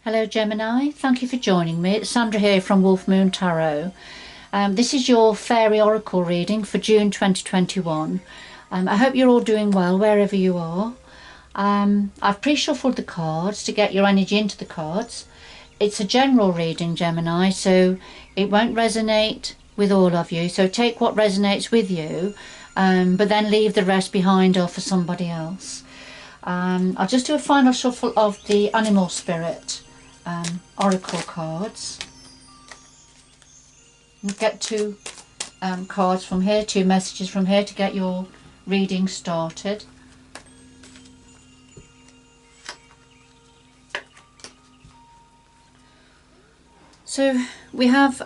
Hello Gemini, thank you for joining me. It's Sandra here from Wolf Moon Tarot. This is your Fairy Oracle reading for June 2021. I hope you're all doing well wherever you are. I've pre-shuffled the cards to get your energy into the cards. It's a general reading, Gemini, so it won't resonate with all of you. So take what resonates with you, but then leave the rest behind or for somebody else. I'll just do a final shuffle of the Animal Spirit Oracle cards. And get two cards from here, two messages from here to get your reading started. So we have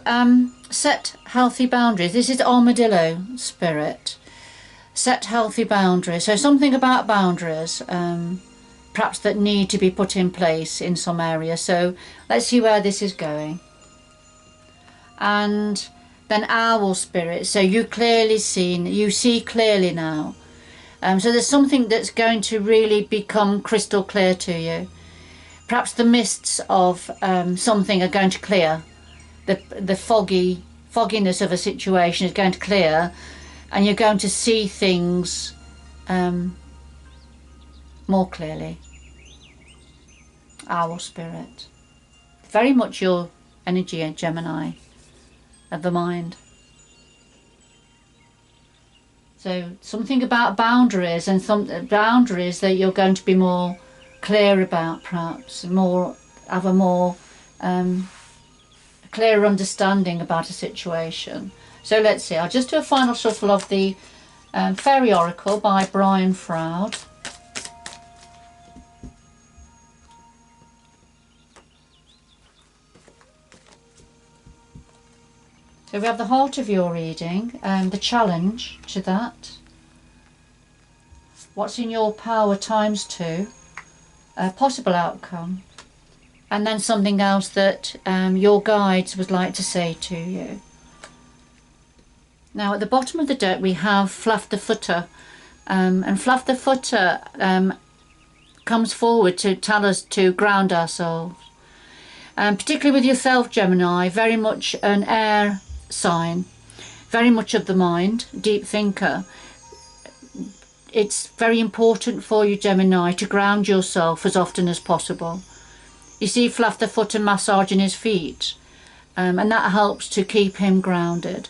set healthy boundaries. This is Armadillo Spirit. Set healthy boundaries. So something about boundaries, perhaps that need to be put in place in some area. So let's see where this is going. And then Owl Spirit. So you see clearly now. So there's something that's going to really become crystal clear to you. Perhaps the mists of something are going to clear. The fogginess of a situation is going to clear, and you're going to see things more clearly. Owl Spirit. Very much your energy, Gemini, of the mind. So something about boundaries, and some boundaries that you're going to be more clear about, perhaps have a more clearer understanding about a situation. So let's see, I'll just do a final shuffle of the Fairy Oracle by Brian Froud. So we have the heart of your reading, the challenge to that. What's in your power ×2, a possible outcome, and then something else that your guides would like to say to you. Now at the bottom of the deck we have Fluff the Footer, and Fluff the Footer comes forward to tell us to ground ourselves, particularly with yourself, Gemini, very much an air sign, very much of the mind, deep thinker. It's very important for you, Gemini, to ground yourself as often as possible. You see Fluff the Footer massaging his feet, and that helps to keep him grounded.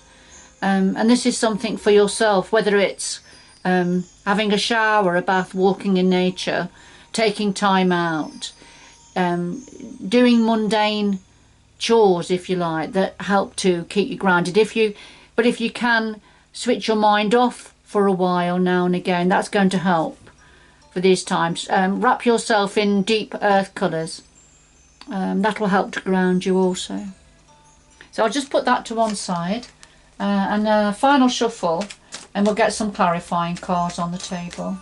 And this is something for yourself, whether it's having a shower, a bath, walking in nature, taking time out, doing mundane chores, if you like, that help to keep you grounded. But if you can switch your mind off for a while now and again, that's going to help for these times. Wrap yourself in deep earth colours. That will help to ground you also. So I'll just put that to one side, and a final shuffle, and we'll get some clarifying cards on the table.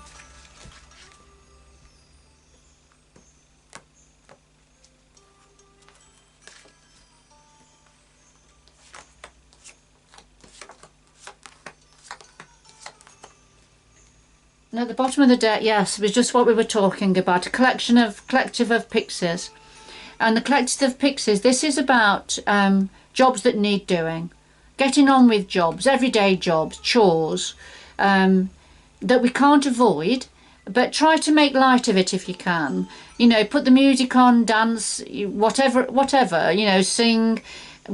And at the bottom of the deck, yes, it was just what we were talking about, a collective of pixies. And the collective of pixies, this is about jobs that need doing, getting on with jobs, everyday jobs, chores, that we can't avoid, but try to make light of it if you can. You know, put the music on, dance, whatever, you know, sing,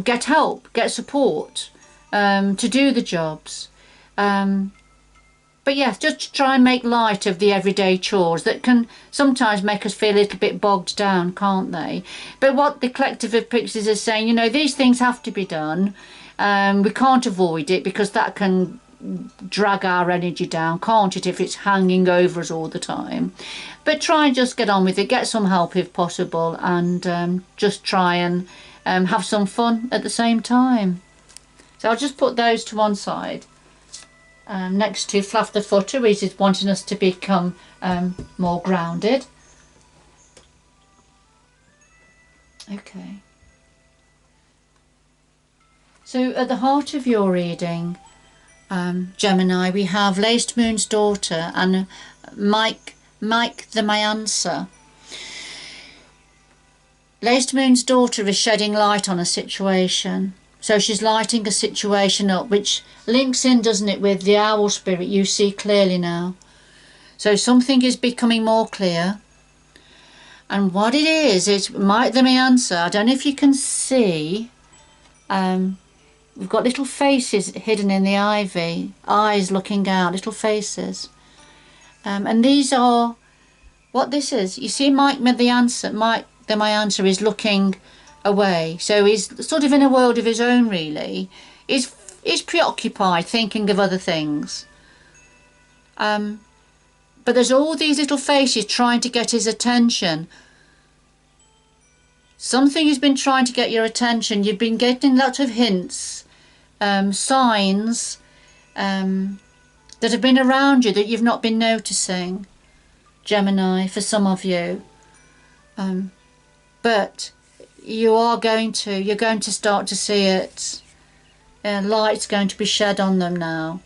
get help, get support to do the jobs. But yes, just try and make light of the everyday chores that can sometimes make us feel a little bit bogged down, can't they? But what the collective of pixies is saying, you know, these things have to be done. We can't avoid it, because that can drag our energy down, can't it, if it's hanging over us all the time. But try and just get on with it, get some help if possible, and just try and have some fun at the same time. So I'll just put those to one side. Next to Fluff the Footer, which is wanting us to become more grounded. Okay. So at the heart of your reading, Gemini, we have Laced Moon's Daughter and Mike the Mayansa. Laced Moon's daughter is shedding light on a situation. So she's lighting a situation up, which links in, doesn't it, with the owl spirit you see clearly now. So something is becoming more clear. And what it is let me answer. I don't know if you can see. We've got little faces hidden in the ivy, eyes looking out, little faces. And these are what this is. You see, my answer is looking away. So he's sort of in a world of his own, really. He's preoccupied, thinking of other things. But there's all these little faces trying to get his attention. Something has been trying to get your attention. You've been getting lots of hints, signs that have been around you that you've not been noticing, Gemini, for some of you. But you're going to start to see it. Light's going to be shed on them now.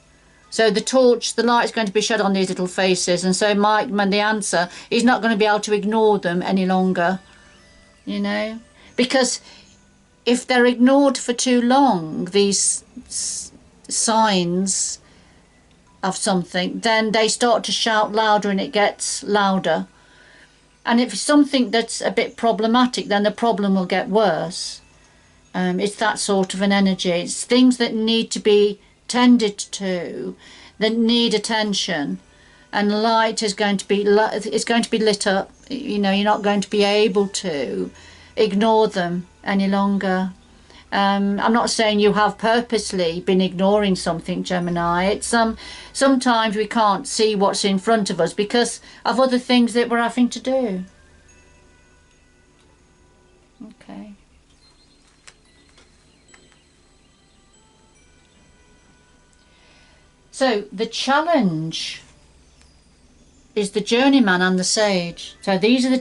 So the light's going to be shed on these little faces, and so Mike, the answer, he's not going to be able to ignore them any longer, you know, because if they're ignored for too long, these signs of something, then they start to shout louder and it gets louder. And if it's something that's a bit problematic, then the problem will get worse. It's that sort of an energy. It's things that need to be tended to, that need attention, and light is going to be lit up. You know, you're not going to be able to ignore them any longer. I'm not saying you have purposely been ignoring something, Gemini. It's sometimes we can't see what's in front of us because of other things that we're having to do. Okay. So the challenge is the journeyman and the sage. So these are the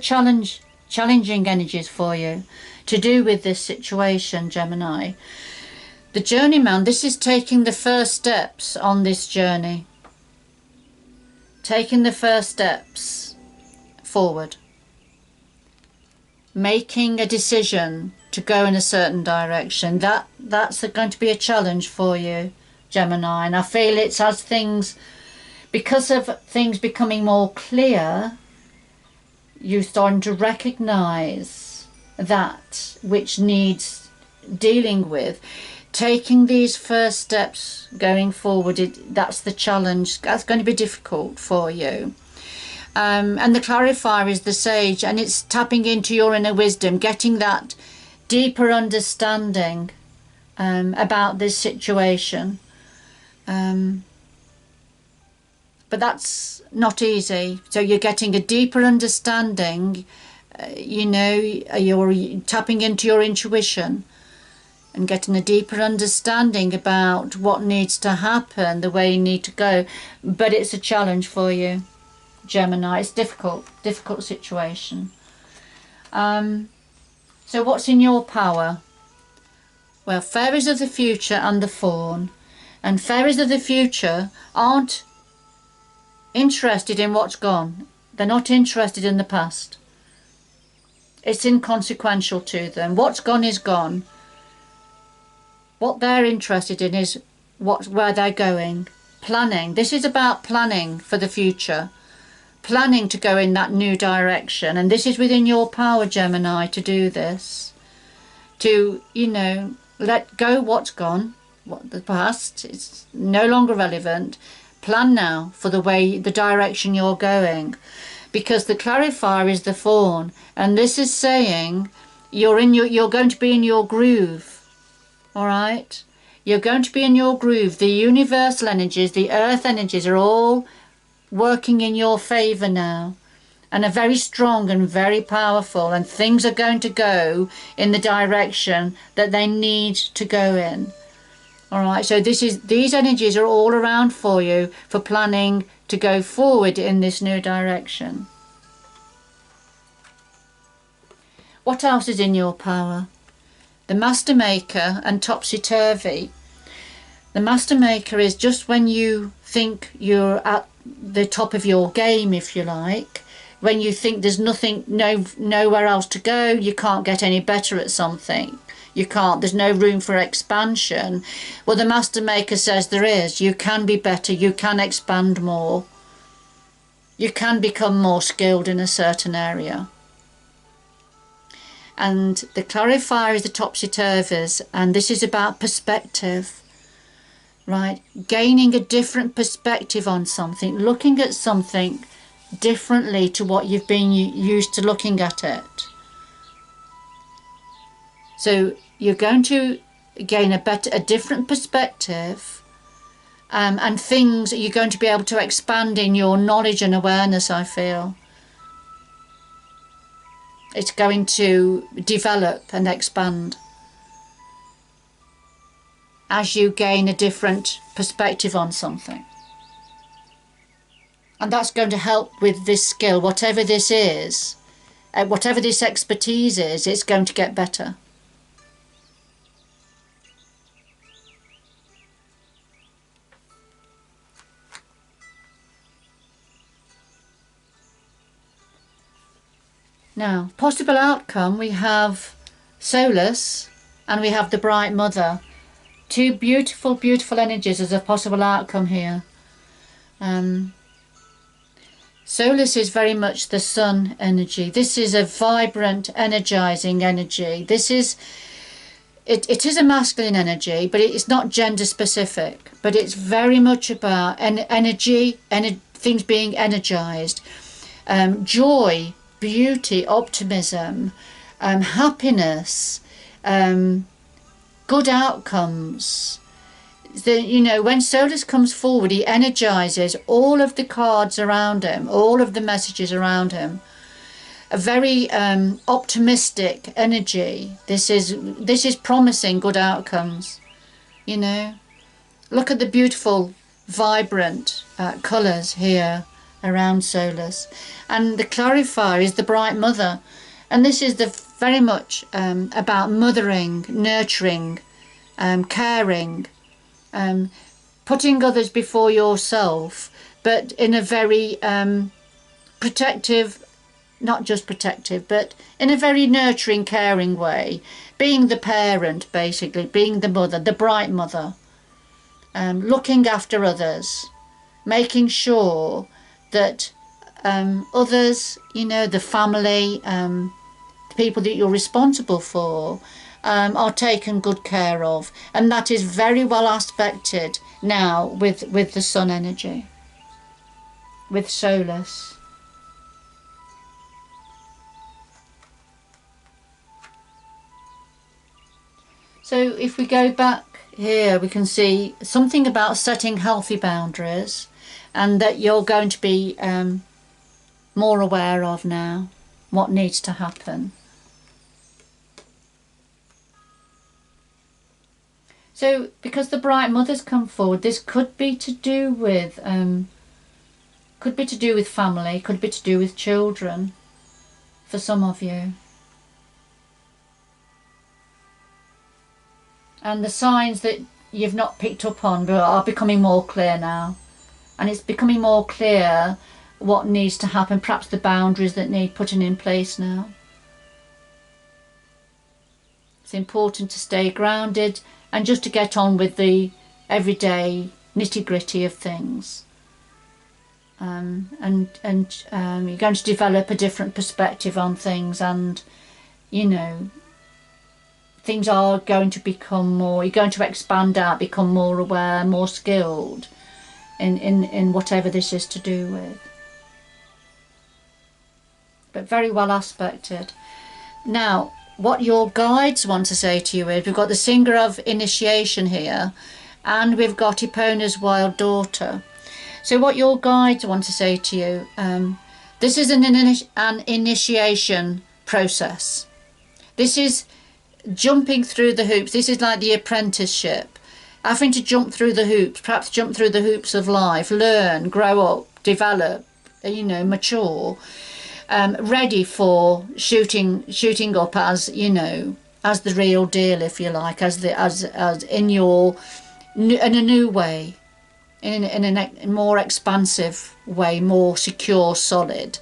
challenging energies for you to do with this situation, Gemini. The journeyman, this is taking the first steps on this journey. Taking the first steps forward. Making a decision to go in a certain direction. That's going to be a challenge for you, Gemini, and I feel it's as things, because of things becoming more clear, you're starting to recognise that which needs dealing with. Taking these first steps going forward, that's the challenge. That's going to be difficult for you. And the clarifier is the sage, and it's tapping into your inner wisdom, getting that deeper understanding about this situation. But that's not easy. So you're getting a deeper understanding, you know, you're tapping into your intuition and getting a deeper understanding about what needs to happen, the way you need to go. But it's a challenge for you, Gemini. It's difficult situation. So what's in your power? Well, fairies of the future and the fawn. And fairies of the future aren't interested in what's gone. They're not interested in the past. It's inconsequential to them. What's gone is gone. What they're interested in is where they're going. Planning. This is about planning for the future. Planning to go in that new direction. And this is within your power, Gemini, to do this. To, you know, let go what's gone. What the past, it's no longer relevant. Plan now for the direction you're going, because the clarifier is the fawn, and this is saying you're going to be in your groove. All right, you're going to be in your groove. The universal energies, the earth energies are all working in your favor now, and are very strong and very powerful, and things are going to go in the direction that they need to go in. All right, so these energies are all around for you for planning to go forward in this new direction. What else is in your power? The Master Maker and Topsy-Turvy. The Master Maker is just when you think you're at the top of your game, if you like, when you think there's nothing, nowhere else to go, you can't get any better at something. You can't, there's no room for expansion. Well, the Master Maker says there is. You can be better, you can expand more. You can become more skilled in a certain area. And the clarifier is the topsy-turvies, and this is about perspective, right? Gaining a different perspective on something, looking at something differently to what you've been used to looking at it. So you're going to gain a different perspective, and things you're going to be able to expand in your knowledge and awareness, I feel. It's going to develop and expand as you gain a different perspective on something. And that's going to help with this skill, whatever this is, whatever this expertise is, it's going to get better. Now, possible outcome, we have Solus and we have the Bright Mother. Two beautiful, beautiful energies as a possible outcome here. Solus is very much the sun energy. This is a vibrant, energizing energy. This is, it is a masculine energy, but it's not gender specific. But it's very much about energy, things being energized. Joy, beauty, optimism, happiness, good outcomes. When Solus comes forward, he energizes all of the cards around him, all of the messages around him. A very optimistic energy. This is promising good outcomes. Look at the beautiful, vibrant colours here around Solus. And the clarifier is the Bright Mother, and this is very much about mothering, nurturing, caring, putting others before yourself, but in a very protective, not just protective, but in a very nurturing, caring way, being the parent, basically, being the mother, the Bright Mother, looking after others, making sure that others, the family, the people that you're responsible for, are taken good care of. And that is very well aspected now with the sun energy, with Solus. So if we go back here, we can see something about setting healthy boundaries, and that you're going to be more aware of now what needs to happen. So because the Bright Mother's come forward, this could be to do with family, could be to do with children for some of you. And the signs that you've not picked up on but are becoming more clear now. And it's becoming more clear what needs to happen, perhaps the boundaries that need putting in place now. It's important to stay grounded and just to get on with the everyday nitty-gritty of things. And you're going to develop a different perspective on things, and things are going to become more, you're going to expand out, become more aware, more skilled in whatever this is to do with. But very well aspected. Now, what your guides want to say to you is, we've got the Singer of Initiation here, and we've got Epona's Wild Daughter. So what your guides want to say to you, this is an initiation process. This is jumping through the hoops. This is like the apprenticeship, having to jump through the hoops, perhaps jump through the hoops of life, learn, grow up, develop, mature, ready for shooting up as as the real deal, if you like, as in a new way, in a more expansive way, more secure, solid,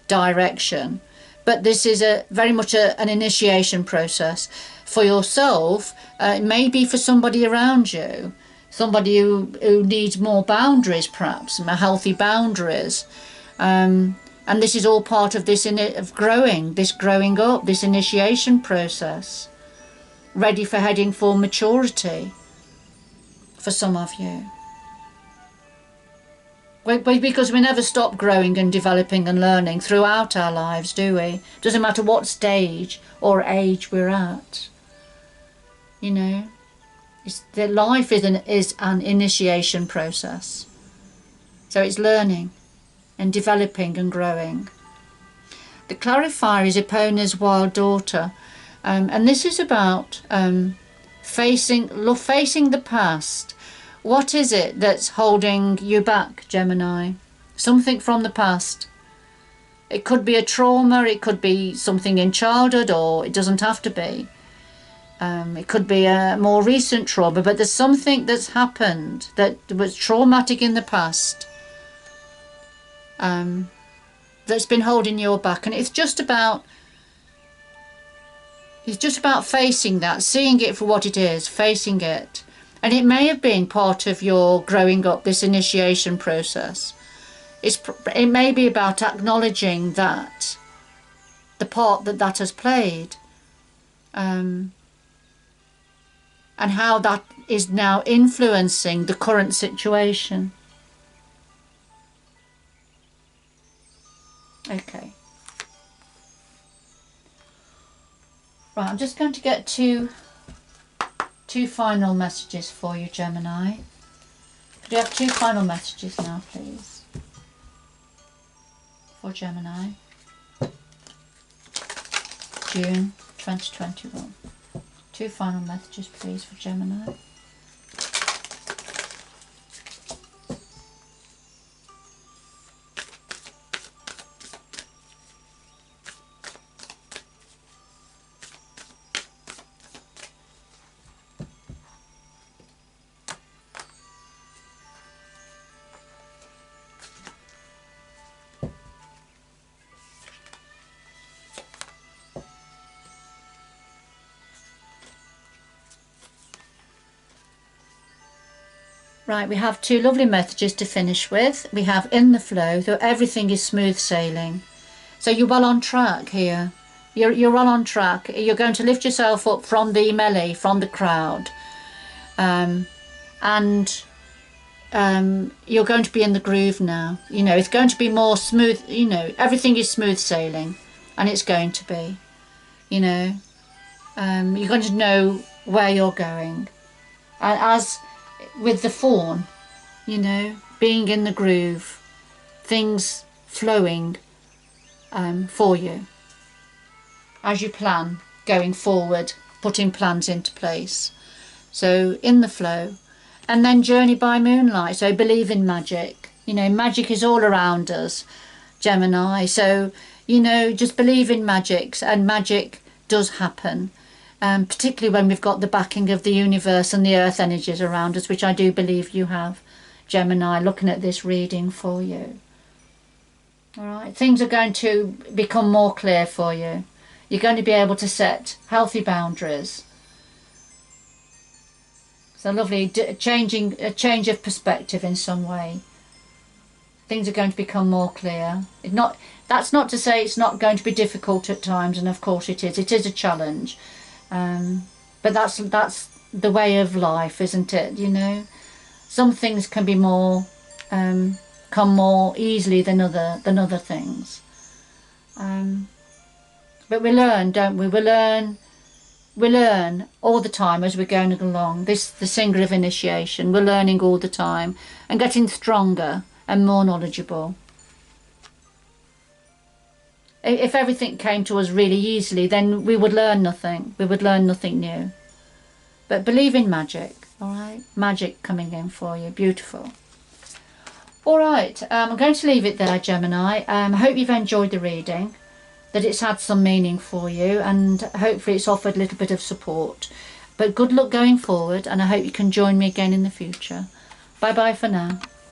direction. But this is very much an initiation process for yourself. It may be for somebody around you, somebody who needs more boundaries, perhaps, more healthy boundaries. And this is all part of this of growing up, this initiation process, ready for heading for maturity for some of you. Because we never stop growing and developing and learning throughout our lives, do we? Doesn't matter what stage or age we're at. You know, that life is an initiation process. So it's learning and developing and growing. The clarifier is Epona's wild daughter, and this is about facing the past. What is it that's holding you back, Gemini? Something from the past. It could be a trauma, it could be something in childhood, or it doesn't have to be. It could be a more recent trauma, but there's something that's happened that was traumatic in the past, that's been holding you back, and it's just about facing that, seeing it for what it is, facing it. And it may have been part of your growing up, this initiation process. It may be about acknowledging that, the part that has played, and how that is now influencing the current situation. Okay. Right, I'm just going to get two final messages for you, Gemini. Could you have two final messages now, please, for Gemini? June 2021. Two final messages, please, for Gemini. Right, we have two lovely messages to finish with. We have in the flow, so everything is smooth sailing. So you're well on track here. You're well on track. You're going to lift yourself up from the melee, from the crowd. And you're going to be in the groove now. You know, it's going to be more smooth, you know, everything is smooth sailing. And it's going to be, you know. You're going to know where you're going. And as with the fawn, you know, being in the groove, things flowing for you as you plan going forward, putting plans into place. So in the flow, and then journey by moonlight. So believe in magic. You know, magic is all around us, Gemini. So, you know, just believe in magic, and magic does happen. Particularly when we've got the backing of the universe and the earth energies around us, which I do believe you have, Gemini, looking at this reading for you. All right, things are going to become more clear for you. You're going to be able to set healthy boundaries. So lovely, a change of perspective in some way. Things are going to become more clear. That's not to say it's not going to be difficult at times, and of course it is. It is a challenge. But that's the way of life, isn't it? You know, some things can be more come more easily than other things. But we learn, don't we? We learn all the time as we're going along. The singer of initiation. We're learning all the time and getting stronger and more knowledgeable. If everything came to us really easily, then we would learn nothing. We would learn nothing new. But believe in magic, all right? Magic coming in for you. Beautiful. All right, I'm going to leave it there, Gemini. I hope you've enjoyed the reading, that it's had some meaning for you, and hopefully it's offered a little bit of support. But good luck going forward, and I hope you can join me again in the future. Bye-bye for now.